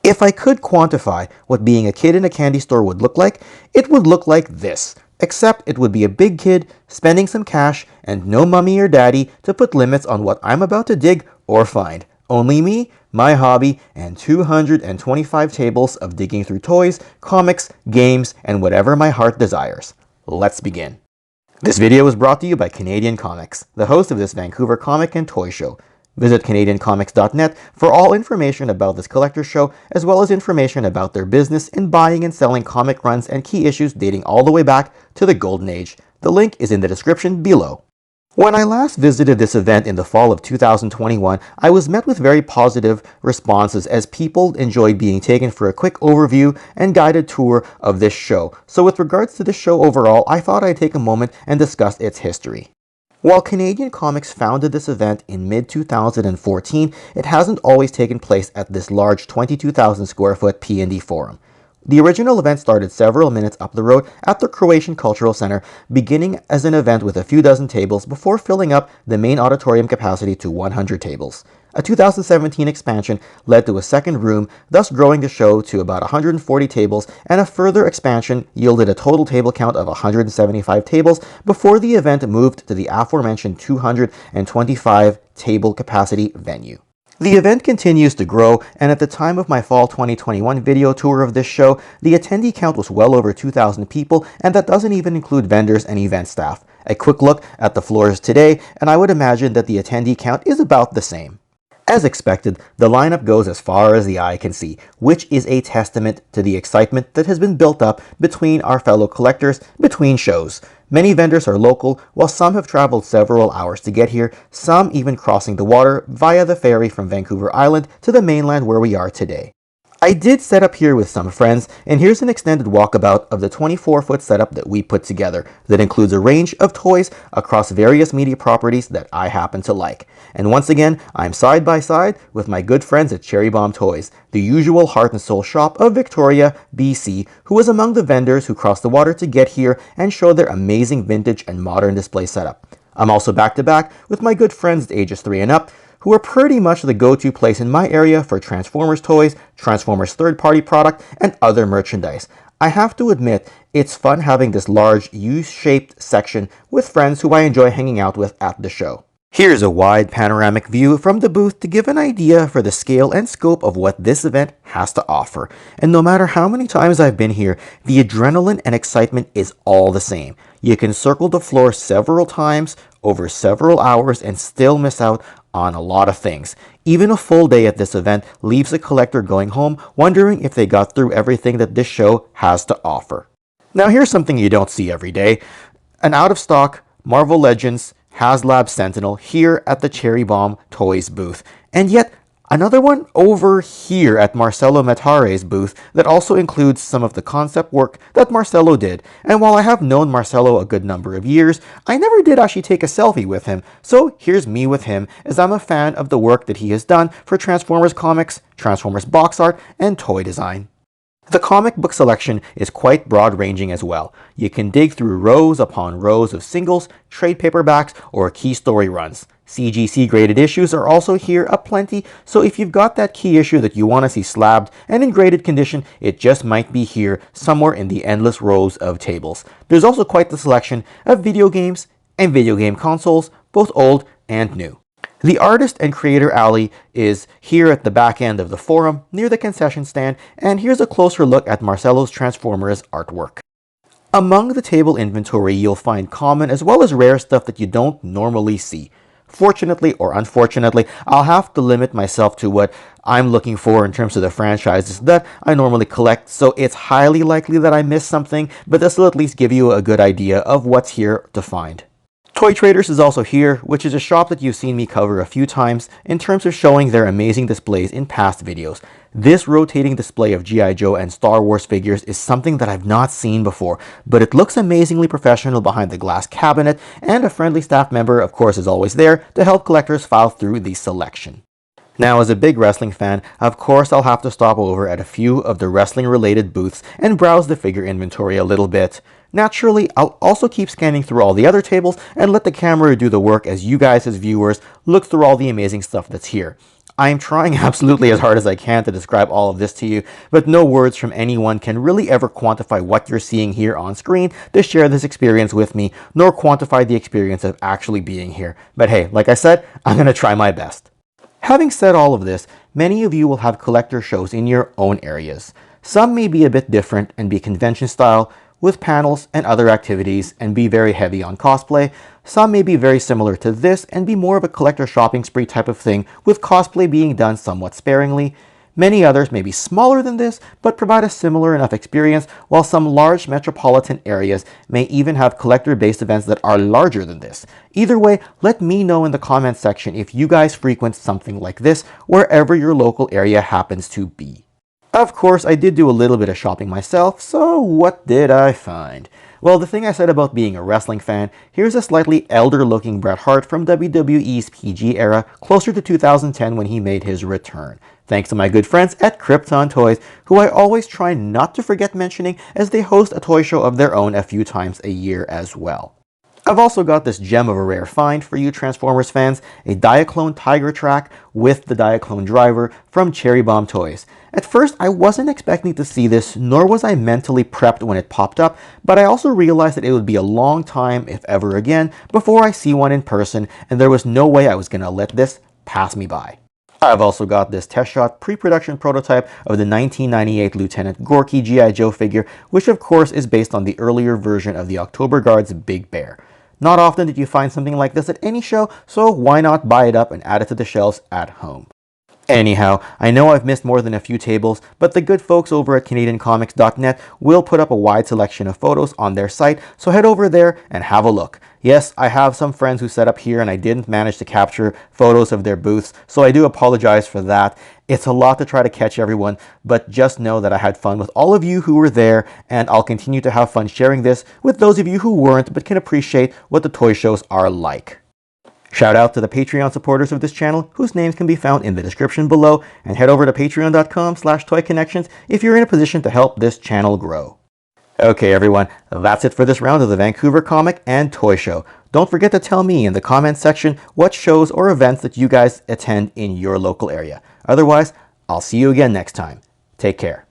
If I could quantify what being a kid in a candy store would look like, it would look like this. Except it would be a big kid spending some cash and no mommy or daddy to put limits on what I'm about to dig or find. Only me, my hobby, and 225 tables of digging through toys, comics, games, and whatever my heart desires. Let's begin. This video is brought to you by Canadian Comics, the host of this Vancouver comic and toy show. Visit CanadianComics.net for all information about this collector's show, as well as information about their business in buying and selling comic runs and key issues dating all the way back to the Golden Age. The link is in the description below. When I last visited this event in the fall of 2021, I was met with very positive responses as people enjoyed being taken for a quick overview and guided tour of this show. So with regards to this show overall, I thought I'd take a moment and discuss its history. While Canadian Comics founded this event in mid-2014, it hasn't always taken place at this large 22,000 square foot P&D forum. The original event started several minutes up the road at the Croatian Cultural Center, beginning as an event with a few dozen tables before filling up the main auditorium capacity to 100 tables. A 2017 expansion led to a second room, thus growing the show to about 140 tables, and a further expansion yielded a total table count of 175 tables before the event moved to the aforementioned 225 table capacity venue. The event continues to grow, and at the time of my fall 2021 video tour of this show, the attendee count was well over 2,000 people, and that doesn't even include vendors and event staff. A quick look at the floors today, and I would imagine that the attendee count is about the same. As expected, the lineup goes as far as the eye can see, which is a testament to the excitement that has been built up between our fellow collectors between shows. Many vendors are local, while some have traveled several hours to get here, some even crossing the water via the ferry from Vancouver Island to the mainland where we are today. I did set up here with some friends, and here's an extended walkabout of the 24-foot setup that we put together that includes a range of toys across various media properties that I happen to like. And once again, I'm side by side with my good friends at Cherry Bomb Toys, the usual heart and soul shop of Victoria, BC, who was among the vendors who crossed the water to get here and show their amazing vintage and modern display setup. I'm also back to back with my good friends at ages 3 and up, who are pretty much the go-to place in my area for Transformers toys, Transformers third-party product, and other merchandise. I have to admit, it's fun having this large U-shaped section with friends who I enjoy hanging out with at the show. Here's a wide panoramic view from the booth to give an idea for the scale and scope of what this event has to offer. And no matter how many times I've been here, the adrenaline and excitement is all the same. You can circle the floor several times over several hours and still miss out on a lot of things. Even a full day at this event leaves a collector going home wondering if they got through everything that this show has to offer. Now here's something you don't see every day. An out-of-stock Marvel Legends HasLab Sentinel here at the Cherry Bomb Toys booth. And yet another one over here at Marcelo Metare's booth that also includes some of the concept work that Marcelo did. And while I have known Marcelo a good number of years, I never did actually take a selfie with him. So here's me with him, as I'm a fan of the work that he has done for Transformers comics, Transformers box art, and toy design. The comic book selection is quite broad-ranging as well. You can dig through rows upon rows of singles, trade paperbacks, or key story runs. CGC graded issues are also here aplenty, so if you've got that key issue that you want to see slabbed and in graded condition, it just might be here somewhere in the endless rows of tables. There's also quite the selection of video games and video game consoles, both old and new. The Artist and Creator Alley is here at the back end of the forum, near the concession stand, and here's a closer look at Marcelo's Transformers artwork. Among the table inventory, you'll find common as well as rare stuff that you don't normally see. Fortunately or unfortunately, I'll have to limit myself to what I'm looking for in terms of the franchises that I normally collect, so it's highly likely that I missed something, but this will at least give you a good idea of what's here to find. Toy Traders is also here, which is a shop that you've seen me cover a few times in terms of showing their amazing displays in past videos. This rotating display of G.I. Joe and Star Wars figures is something that I've not seen before, but it looks amazingly professional behind the glass cabinet, and a friendly staff member, of course, is always there to help collectors file through the selection. Now, as a big wrestling fan, of course I'll have to stop over at a few of the wrestling-related booths and browse the figure inventory a little bit. Naturally, I'll also keep scanning through all the other tables and let the camera do the work as you guys as viewers look through all the amazing stuff that's here. I am trying absolutely as hard as I can to describe all of this to you, but no words from anyone can really ever quantify what you're seeing here on screen to share this experience with me, nor quantify the experience of actually being here. But hey, like I said, I'm going to try my best. Having said all of this, many of you will have collector shows in your own areas. Some may be a bit different and be convention style, with panels and other activities, and be very heavy on cosplay. Some may be very similar to this and be more of a collector shopping spree type of thing, with cosplay being done somewhat sparingly. Many others may be smaller than this, but provide a similar enough experience, while some large metropolitan areas may even have collector-based events that are larger than this. Either way, let me know in the comments section if you guys frequent something like this, wherever your local area happens to be. Of course, I did do a little bit of shopping myself, so what did I find? Well, the thing I said about being a wrestling fan, here's a slightly elder-looking Bret Hart from WWE's PG era, closer to 2010 when he made his return. Thanks to my good friends at Krypton Toys, who I always try not to forget mentioning as they host a toy show of their own a few times a year as well. I've also got this gem of a rare find for you Transformers fans, a Diaclone Tiger Track with the Diaclone driver from Cherry Bomb Toys. At first, I wasn't expecting to see this, nor was I mentally prepped when it popped up, but I also realized that it would be a long time, if ever again, before I see one in person, and there was no way I was going to let this pass me by. I've also got this test shot pre-production prototype of the 1998 Lieutenant Gorky G.I. Joe figure, which of course is based on the earlier version of the October Guard's Big Bear. Not often did you find something like this at any show, so why not buy it up and add it to the shelves at home? Anyhow, I know I've missed more than a few tables, but the good folks over at CanadianComics.net will put up a wide selection of photos on their site, so head over there and have a look. Yes, I have some friends who set up here and I didn't manage to capture photos of their booths, so I do apologize for that. It's a lot to try to catch everyone, but just know that I had fun with all of you who were there, and I'll continue to have fun sharing this with those of you who weren't but can appreciate what the toy shows are like. Shout out to the Patreon supporters of this channel, whose names can be found in the description below, and head over to patreon.com/toyconnections if you're in a position to help this channel grow. Okay everyone, that's it for this round of the Vancouver Comic and Toy Show. Don't forget to tell me in the comments section what shows or events that you guys attend in your local area. Otherwise, I'll see you again next time. Take care.